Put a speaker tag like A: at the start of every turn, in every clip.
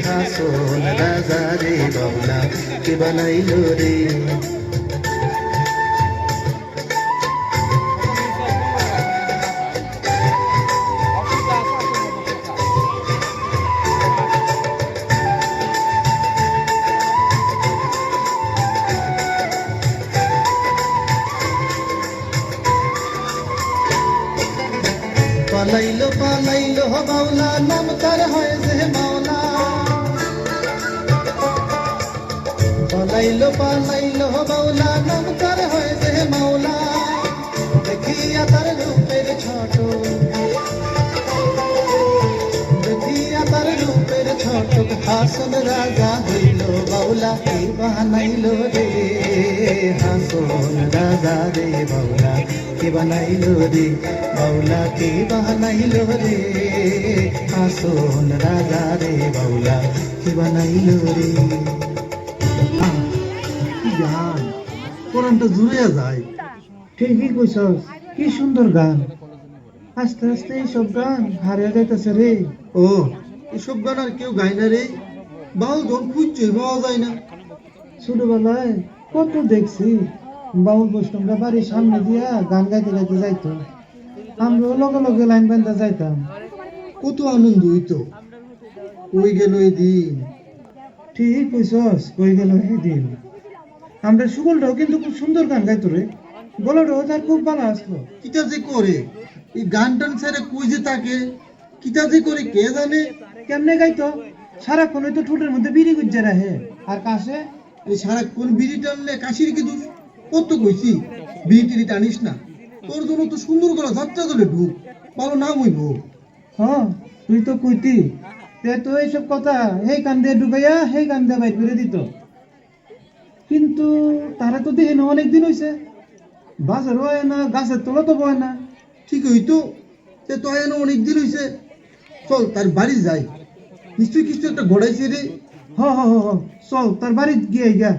A: হাসন রাজা রে বাউলা কে বানাইলো রে। পালাইলো পালাইলো বাউলা নাম তার হয় যে মাওলা। পালাইলো পালাইলো বাউলা নাম তার হয় যে মাওলা। দেখিয়া তার রূপের ছোট, দেখিয়া তার রূপের ছোট হাসন রাজা হইল বাউলা কে বানাইলো রে। হাসন রাজা রে বাউলা কে বানাইলো রে, বাউলা কে বানাইলো রে। হাসন রাজা রে বাউলা কে বানাইলো রে। কি গান, কোরআনটা জুড়ে যায়। ঠিকই কইছস, কি সুন্দর গান। আস্তে আস্তে এইসব গান হারিয়ে যাইতেছে রে। ও এসব গান আর কেউ গায় না রে, বাউল গান খুঁজছেই পাওয়া যায় না। ছোটবেলায় কত দেখছি বাউল বৈষ্ণবরা বাড়ির সামনে দিয়া গান গাইতে গাইতে যাইতো, আমরাও লগে লগে লাইন বান্ধা যাইতাম। কত আনন্দ হইতো। কই গেল এই দিন। ঠিক কইছস, কই গেল এই দিন। আমরা সুগলটাও কিন্তু খুব সুন্দর গান গাইতো রে, গলাটাও তার খুব ভালো আসলো। কিটা যে করে এই গান টান ছেড়ে কই যে তাকে, কিটা যে করে কে জানে। কেমনে গাইতো, সারাক্ষণ হয়তো ঠোঁটের মধ্যে বিড়ি গুজ্জা রাখে আর কাশে। এই সারাক্ষণ বিড়ি টানলে কাশির কি দোষ? কত কইছি বিড়ি টিড়ি টানিস না, তোর জন্য তো সুন্দর গলা যাত্রা দলে ঢুক, ভালো নাম হইব। হ্যাঁ তুই তো কইতি, তে তো এইসব কথা হেই কান দিয়ে ঢুকাইয়া হেই কান দিয়ে বাইর করে দিত। কিন্তু তারা তো দেখে না অনেক দিন হইছে, বাজারও হয় না, গাছের তলা তো বয় না। ঠিক হইতো, সে তো হয় না অনেক দিন হইছে। চল তার বাড়ি যাই, নিশ্চয়ই কিছু একটা ঘোড়াইছে রে। হ হ হ চল তার বাড়ি গিয়ে গিয়া,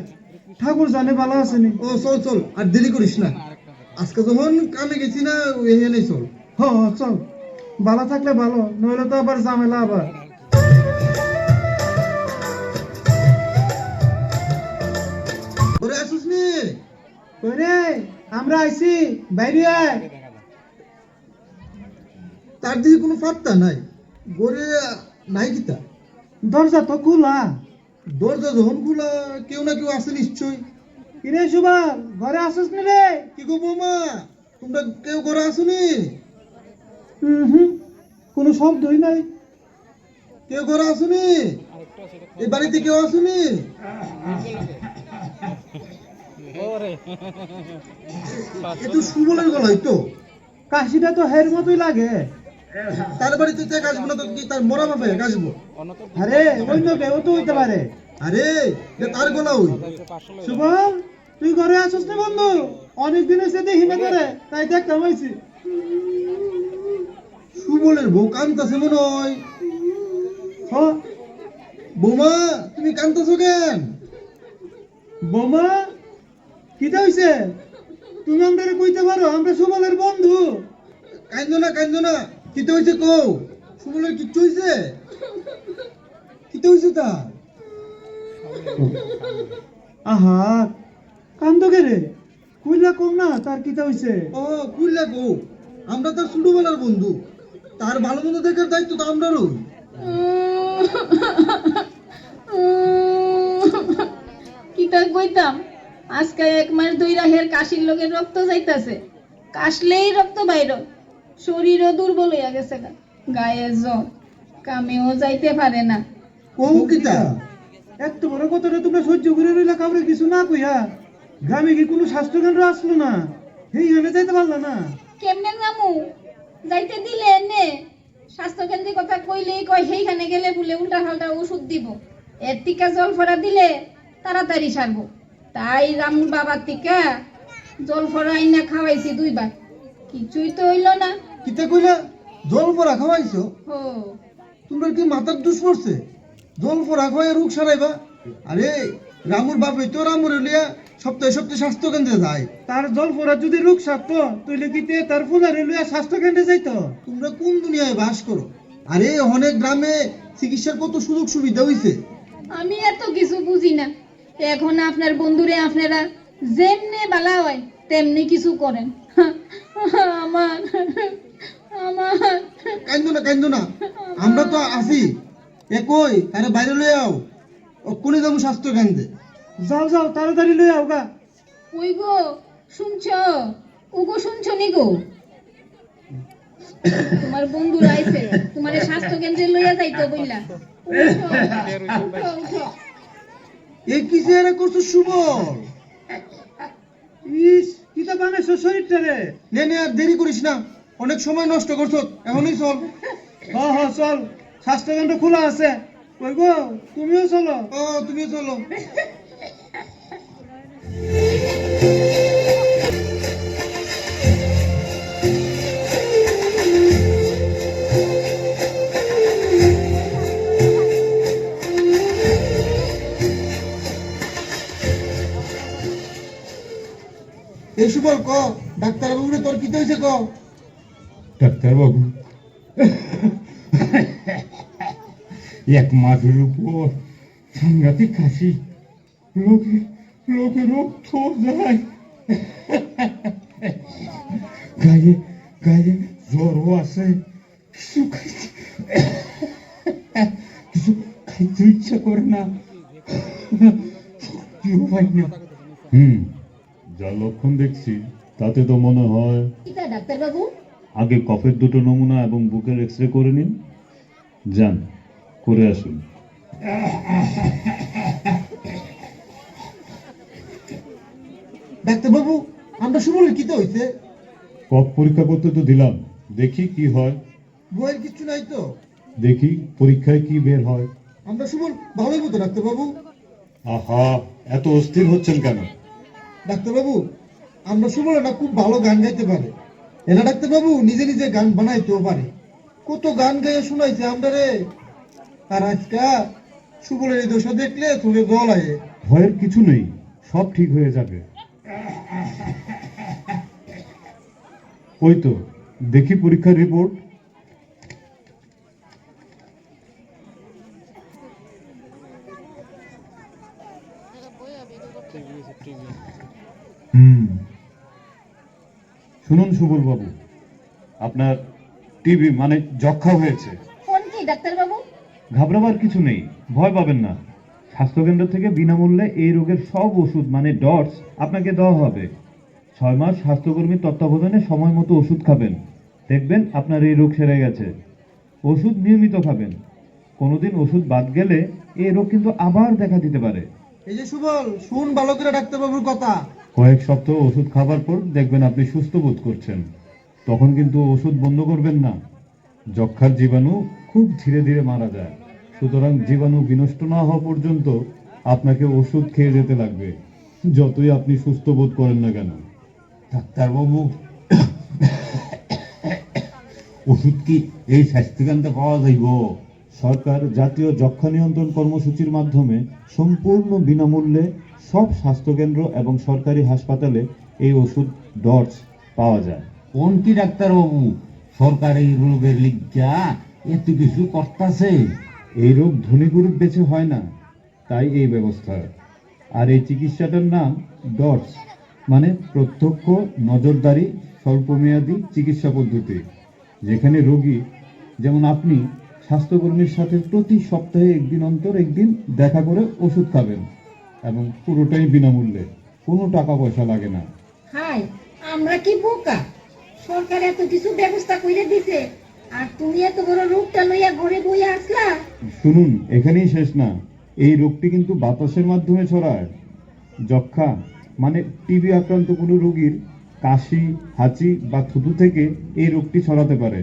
A: ঠাকুর জানে ভালো আসেনি। ও চল চল, আর দেরি করিস না, আজকে যখন কামে গেছি না এখানেই চল। হ হ চল, ভালো থাকলে ভালো, নইলে তো আবার ঝামেলা আবার। ওরে আসুস নি? ওরে আমরা আইছি, বাইরে আয়। তার দিকে কোনো পাত্তা নাই, ঘরে নাই কিতা। দরজা তো খোলা। দরজা যখন খোলা কেউ না কেউ আছে নিশ্চয়। কিরে সুবা, ঘরে আসিস নি রে? কি গো বৌমা, তোমরা কেউ ঘরে আসুনি? কোনো শব্দই নাই। কেউ ঘরে আসুনি? এই বাড়িতে কেউ আসুনি? একটু সুবলের গলায় তো, কাশিটা তো হের মতোই লাগে। তার বাড়িতে তে কাশবো না তো কি তার মরা বাপে কাশবো? আরে অন্য কেউ তো হইতে পারে। আরে তার গলা ওই। শুভম তুই ঘরে আসিস না বন্ধু? অনেকদিন হয়েছে দেখি না করে, তাই দেখতাম হয়েছি। সুবলের বউ কান্তাছে মনে হয়। বৌমা তুমি কান্তাছো কেন? বৌমা কিটা হইছে? তুমি আমাদের কইতে পারো, আমরা সুবলের বন্ধু। কান্দো না, কিটা হইছে কও। সুবলের কিচ্ছু হইছে? কিটা হইছে তা? আহা কান্দো কে রে, কইলা কম না তার কিটা হইছে। ও কইলা কও, আমরা তার ছোটবেলার বন্ধু, তার ভালো মন্দ দেখার দায়িত্ব তো আমরারও।
B: কিতা কইতাম, আজকে এক মাস ধইরা হের কাশির লোকের রক্ত যাইতাছে, কাশলেই রক্ত বাইর, শরীরও দুর্বল হইয়া গেছে, গায়ে জ্বর, কামেও যাইতে পারে না।
A: কও কিতা? এত বড় কথাটা তোমরা সহ্য করে রইলা, কাউরে কিছু না কইয়া। গ্রামে কি কোনো স্বাস্থ্য কেন্দ্র আসলো না? এইখানে যাইতে পারলা না?
B: কেমনে নামু, যাইতে দিলে এনে স্বাস্থ্য কেন্দ্রের কথা কইলেই কয় সেইখানে গেলে বলে উল্টা পাল্টা ওষুধ দিব, এর টিকা জল ফরা দিলে তাড়াতাড়ি সারবো। তাই রামুর বাবার টিকা জল ফরা আইনা খাওয়াইছি 2 বার, কিছুই তো হইল না।
A: কিতা কইলা? জল পরা খাওয়াইছো?
B: হো
A: তোমরা কি মাথার দোষ পড়ছে? জল পরা খাওয়াই রোগ সারাইবা? আরে রামুর বাপে তো রামুর লিয়া সপ্তাহে সপ্তাহে স্বাস্থ্য কেন্দ্রে যায়। তার জল পরা যদি রোগ সারতো তাইলে কি তার ফুলারে লিয়া স্বাস্থ্য কেন্দ্রে যাইতো? তোমরা কোন দুনিয়ায় বাস করো? আরে অনেক গ্রামে চিকিৎসার কত সুযোগ সুবিধা হইছে।
B: আমি এত কিছু বুঝি না। এখন আপনার বন্ধুরে আপনারা যেমনে বালা হয় তেমনি কিছু করেন। আমার আমার
A: কান্দো না, আমরা তো আছি। কই আরে বাইরে লই আও, কোনে যাবো স্বাস্থ্য কেন্দ্রে। যাও তাড়াতাড়ি লই আও গা।
B: ওই গো শুনছ, ওগো শুনছো নি গো, তোমার বন্ধু আইছে তোমার স্বাস্থ্য কেন্দ্রে লইয়া যাইতো বইলা। উঠো।
A: এই কি যে এরা করছো সুবল? ইস কি তা বানাইছো শরীরটা রে। নে আর দেরি করিস না, অনেক সময় নষ্ট করছো, এখনই চল। হ্যাঁ চল, স্বাস্থ্য কেন্দ্র খোলা আছে। কই গো তুমিও চলো। তুমিও চলো। এই সুবল ক, ডাক্তার বাবুরে তোর কি হয়েছে ক।
C: ডাক্তার বাবু, এক মাসের উপর সাংঘাতিক কাশি, লোকে রক্ত যায়, গায়ে গায়ে জ্বরও আছে, কিছু খাইতে ইচ্ছা করে না, শক্তিও পাই না। যা লক্ষণ দেখছি তাতে তো মনে হয়
B: কিটা ডাক্তার বাবু?
C: আগে কফের দুটো নমুনা এবং বুকের এক্সরে করে নিন, যান করে আসুন।
A: ডাক্তার বাবু, আমরা সুবলের কি তো হইছে?
C: কফ পরীক্ষা করতে তো দিলাম, দেখি কি হয়।
A: বইয়ের কিছু নাই তো?
C: দেখি পরীক্ষায় কি বের হয়।
A: আমরা সুবল ভালোই মতো ডাক্তার বাবু।
C: আহা, এত অস্থির হচ্ছেন কেন?
A: ডাক্তার বাবু, আমরা সুবল না খুব ভালো গান গাইতে পারে। এনা ডাক্তার বাবু নিজে নিজে গান বানাইতেও পারে, কত গান গাইয়া শোনাইছে আমরা রে। আর আজকা সুবলের এই দশা দেখলে চোখে জল আয়ে।
C: ভয়ের কিছু নেই, সব ঠিক হয়ে যাবে। ওই তো দেখি পরীক্ষার রিপোর্ট। শুনুন সুবল বাবু, আপনার টিবি মানে যক্ষা হয়েছে।
B: কোন কি ডাক্তার বাবু?
C: ঘাবড়াবার কিছু নেই, ভয় পাবেন না। স্বাস্থ্যকেন্দ্র থেকে বিনামূল্যে এই রোগের সব ওষুধ মানে ডটস আপনাকে দেওয়া হবে। 6 মাস স্বাস্থ্যকর্মীর তত্ত্বাবধানে সময় মতো ওষুধ খাবেন, দেখবেন আপনার এই রোগ সেরে গেছে। ওষুধ নিয়মিত খাবেন, কোনোদিন ওষুধ বাদ গেলে এই রোগ কিন্তু আবার দেখা দিতে পারে।
A: এই যে সুবল, শুন ভালো করে ডাক্তার বাবুর কথা।
C: কয়েক সপ্তাহ ওষুধ খাবার পর দেখবেন আপনি সুস্থ বোধ করছেন, তখন কিন্তু ওষুধ বন্ধ করবেন না। যক্ষার জীবাণু খুব ধীরে ধীরে মারা যায়, সুতরাং জীবাণু বিনষ্ট না হওয়া পর্যন্ত আপনাকে ওষুধ খেয়ে যেতে লাগবে, যতই আপনি সুস্থ বোধ করেন না কেন।
D: ডাক্তারবাবু, ওষুধ কি এই স্বাস্থ্যকেন্দ্রে পাওয়া যাইব?
C: সরকার জাতীয় যক্ষা নিয়ন্ত্রণ কর্মসূচির মাধ্যমে সম্পূর্ণ বিনামূল্যে সব স্বাস্থ্যকেন্দ্র এবং সরকারি হাসপাতালে এই ওষুধ ডটস পাওয়া যায়।
D: কোন কি ডাক্তারবাবু, সরকার এই রোগের লিগা এত কিছু করতেছে?
C: এই রোগ ধনী গরিব বেছে হয় না, তাই এই ব্যবস্থা। আর এই চিকিৎসাটার নাম ডটস, মানে প্রত্যক্ষ নজরদারি স্বল্পমেয়াদী চিকিৎসা পদ্ধতি, যেখানে রোগী যেমন আপনি স্বাস্থ্যকর্মীর সাথে প্রতি সপ্তাহে একদিন অন্তর একদিন দেখা করে ওষুধ খাবেন, এবং পুরোটাই বিনামূল্যে, কোনো টাকা পয়সা লাগে না।
B: হাই, আমরা কি বোকা? সরকার এত কিছু ব্যবস্থা করে দিছে আর তুমি এত বড় রোগটা লইয়া ঘরে বইয়া আসলা।
C: শুনুন, এখানেই শেষ না, এই রোগটি কিন্তু বাতাসের মাধ্যমে ছড়ায়। যক্ষা মানে টিবি আক্রান্ত কোনো রোগীর কাশি, হাঁচি বা থুতু থেকে এই রোগটি ছড়াতে পারে।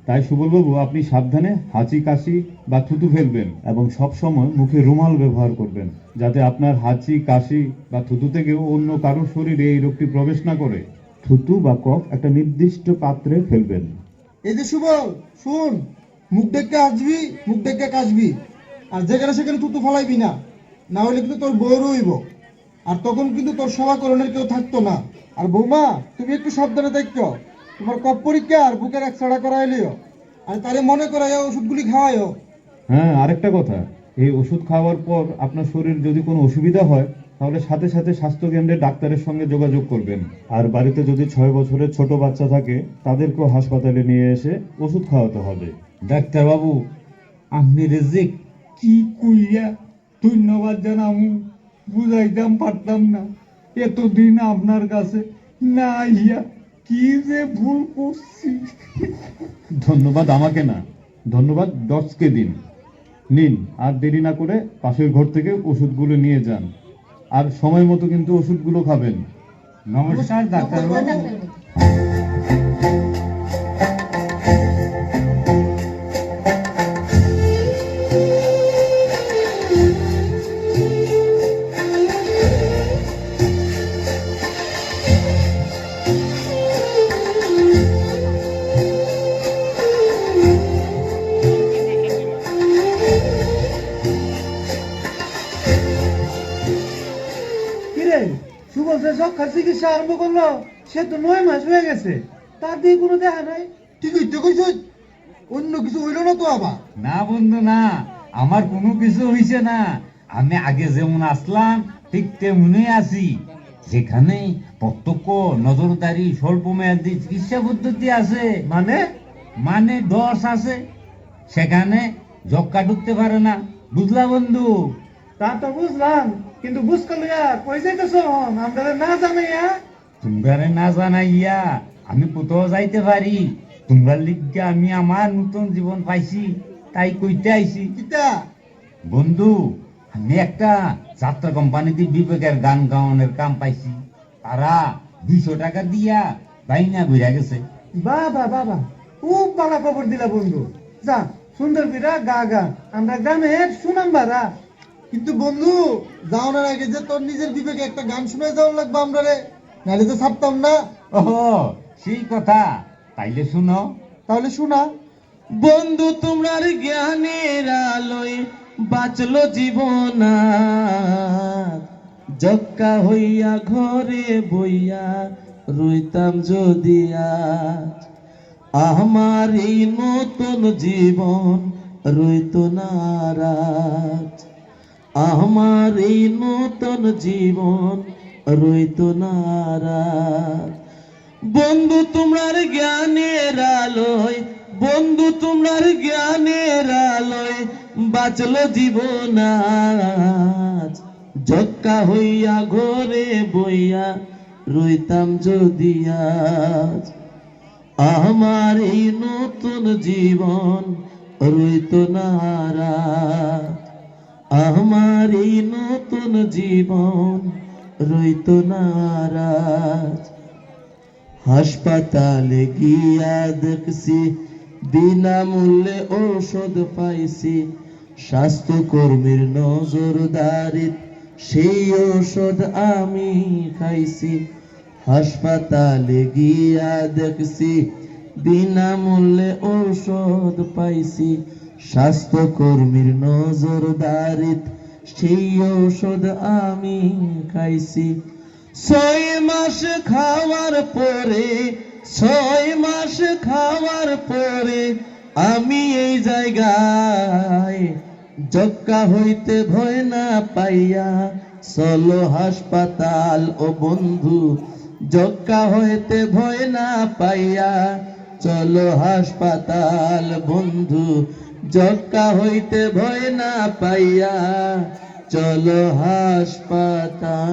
C: তাই সুবলবাবু, আপনি সাবধানে হাঁচি, কাশি বা থুতু ফেলবেন এবং সব সময় মুখে রুমাল ব্যবহার করবেন, যাতে আপনার হাঁচি, কাশি বা থুতু থেকেও অন্য কারোর শরীরে এই রোগটি প্রবেশ না করে। থুতু বা কফ একটা নির্দিষ্ট পাত্রে ফেলবেন।
A: এই যে সুবল, শুন, মুখ দেখে আসবি, মুখ দেখে কাশবি, আর যেখানে সেখানে তুতু ফলাইবি না, না হলে কিন্তু তোর বউ রইব, আর তখন কিন্তু তোর সেবা করণের কেউ থাকতো না। আর বৌমা, তুমি একটু সাবধানে দেখো, তোমার কফ পরীক্ষা আর বুকের এক্সরে করাইলিও, আর তারে মনে করাইয়া ওষুধগুলি খাওয়াইও।
C: হ্যাঁ, আরেকটা কথা, এই ওষুধ খাওয়ার পর আপনার শরীর যদি কোনো অসুবিধা হয় তাহলে সাথে সাথে স্বাস্থ্য কেন্দ্রে ডাক্তারের সঙ্গে যোগাযোগ করবেন। আর বাড়িতে যদি 6 বছরের ছোট বাচ্চা থাকে তাদেরকেও হাসপাতালে নিয়ে এসে ওষুধ খাওয়াতে হবে।
D: ডাক্তার বাবু, আপনি যে কি কইয়া ধন্যবাদ জানামু বুঝাইতাম পারতাম না। এতদিন আপনার কাছে না ইয়া কি যে ভুল করছি।
C: ধন্যবাদ আমাকে না, ধন্যবাদ ডটসকে দিন। নিন, আর দেরি না করে পাশের ঘর থেকে ওষুধগুলো নিয়ে যান, আর সময় মতো কিন্তু ওষুধগুলো খাবেন।
D: নমস্কার ডাক্তার বাবু।
A: কিরে, সুবল যে যক্ষার চিকিৎসা আরম্ভ করলো, সে তো 9 মাস হয়ে গেছে, তার দিয়ে কোনো দেখা নাই।
E: ঠিকই তো কইছিস, অন্য কিছু হইল না তো আবার?
D: না বন্ধু না, আমার কোনো কিছু হইছে না। আমি আগে যেমন আসলাম ঠিক তেমনি আছি। যেখানে প্রত্যক্ষ নজরদারি স্বল্প মেয়াদী চিকিৎসা পদ্ধতি আছে,
A: মানে
D: মানে ডস আছে, সেখানে যক্কা ঢুকতে পারে না। বুঝলা বন্ধু?
A: তা তো বুঝলাম, কিন্তু বুঝতে লইয়া কই যাইতেছ আমরা না জানাইয়া?
D: তোমরা না জানাইয়া আমি কোথাও যাইতে পারি? তোমরা লিখে আমি আমার নতুন জীবন পাইছি, তাই কইতে আইছি।
E: কিতা?
D: বন্ধু, আমি একটা যাত্রা কোম্পানিতে বিবেকের গান গাওয়ানোর কাম পাইছি। তারা 200 টাকা দিয়া বাইনা ঘুরে গেছে।
A: বাবা বাবা, খুব ভালো খবর দিলা বন্ধু। যা, সুন্দর বিরা গা গা, আমরা গ্রামের সুনাম বাড়া।
E: কিন্তু বন্ধু, যাওয়ার আগে যে তোর নিজের বিবেকে একটা গান শুনে যাওয়ার লাগবে আমরা রে, নাহলে তো ছাড়তাম না।
D: ও সেই কথা, তাইলে শুনো।
E: তাহলে শোনা।
F: বন্ধু তোমার জ্ঞানের আলোয় বাঁচলো জীবন আজ। যক্কা হইয়া ঘরে বইয়া রইতাম যদি আজ, আমার এই নতুন জীবন রইত নারাজ। আমার এই নতুন জীবন রইত নারাজ। বন্ধু তোমার জ্ঞানের আলোয়, বন্ধু তোমার জ্ঞানের আলোয় বাঁচলো জীবন আজ। যক্কা হইয়া ঘরে বইয়া রইতাম যদি আজ, আমার এই নতুন জীবন রইত নারাজ। আমার এই নতুন জীবন রইত নারাজ। হাসপাতালে গিয়া দেখছি বিনামূল্যে ঔষধ পাইছি, স্বাস্থ্যকর্মীর নজরদারিত সেই ঔষধ আমি খাইছি। হাসপাতালে গিয়া দেখছি বিনামূল্যে ঔষধ পাইছি, স্বাস্থ্যকর্মীর নজরদারিত সেই ঔষধ আমি খাইছি। 6 মাস খাওয়ার পরে, 6 মাস খাওয়ার পরে আমি এই জায়গায় যক্কা হইতে ভয় না পাইয়া চলো হাসপাতাল ও বন্ধু। যক্কা হইতে ভয় না পাইয়া চলো হাসপাতাল বন্ধু। যক্কা হইতে ভয় না পাইয়া চলো হাসপাতাল।